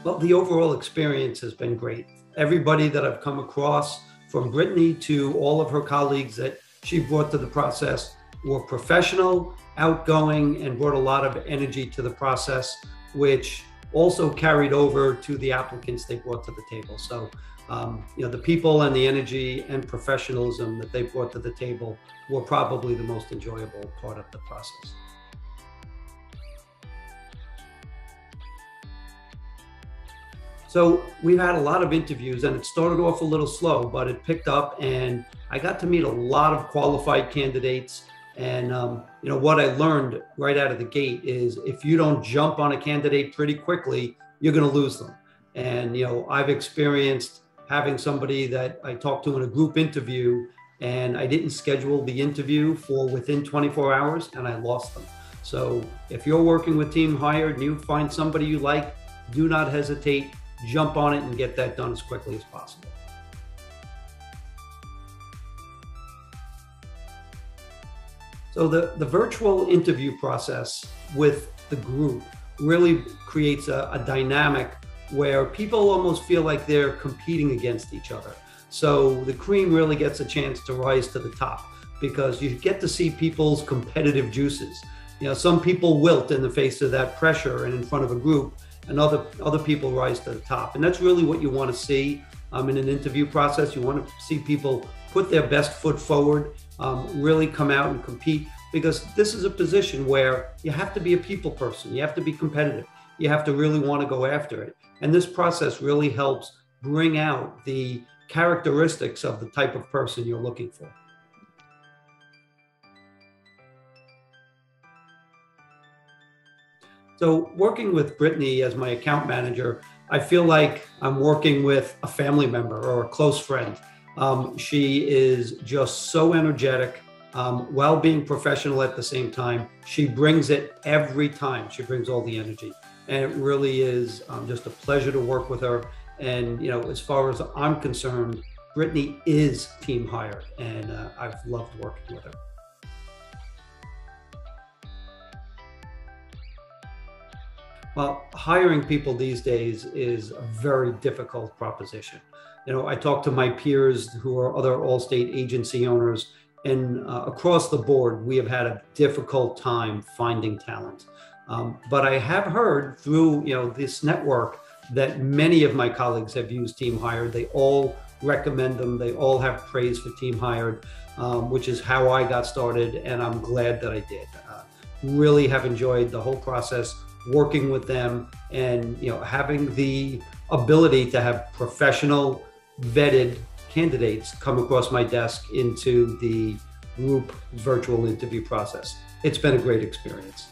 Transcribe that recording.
Well, the overall experience has been great. Everybody that I've come across, from Brittany to all of her colleagues that she brought to the process, were professional, outgoing, and brought a lot of energy to the process, which also carried over to the applicants they brought to the table. So, the people and the energy and professionalism that they brought to the table were probably the most enjoyable part of the process. So we've had a lot of interviews, and it started off a little slow, but it picked up, and I got to meet a lot of qualified candidates. And what I learned right out of the gate is if you don't jump on a candidate pretty quickly, you're going to lose them. And I've experienced having somebody that I talked to in a group interview, and I didn't schedule the interview for within 24 hours, and I lost them. So if you're working with Team Hired and you find somebody you like, do not hesitate. Jump on it and get that done as quickly as possible. So the virtual interview process with the group really creates a dynamic where people almost feel like they're competing against each other. So the cream really gets a chance to rise to the top because you get to see people's competitive juices. Some people wilt in the face of that pressure and in front of a group, and other people rise to the top. And that's really what you want to see in an interview process. You want to see people put their best foot forward, really come out and compete, because this is a position where you have to be a people person. You have to be competitive. You have to really want to go after it. And this process really helps bring out the characteristics of the type of person you're looking for. So working with Brittany as my account manager, I feel like I'm working with a family member or a close friend. She is just so energetic while being professional at the same time. She brings it every time. She brings all the energy. And it really is just a pleasure to work with her. And, as far as I'm concerned, Brittany is Team Hired, and I've loved working with her. Well, hiring people these days is a very difficult proposition. I talk to my peers who are other Allstate agency owners, and across the board, we have had a difficult time finding talent. But I have heard through this network that many of my colleagues have used Team Hired. They all recommend them. They all have praise for Team Hired, which is how I got started, and I'm glad that I did. Really have enjoyed the whole process, working with them, and having the ability to have professional, vetted candidates come across my desk into the group virtual interview process. It's been a great experience.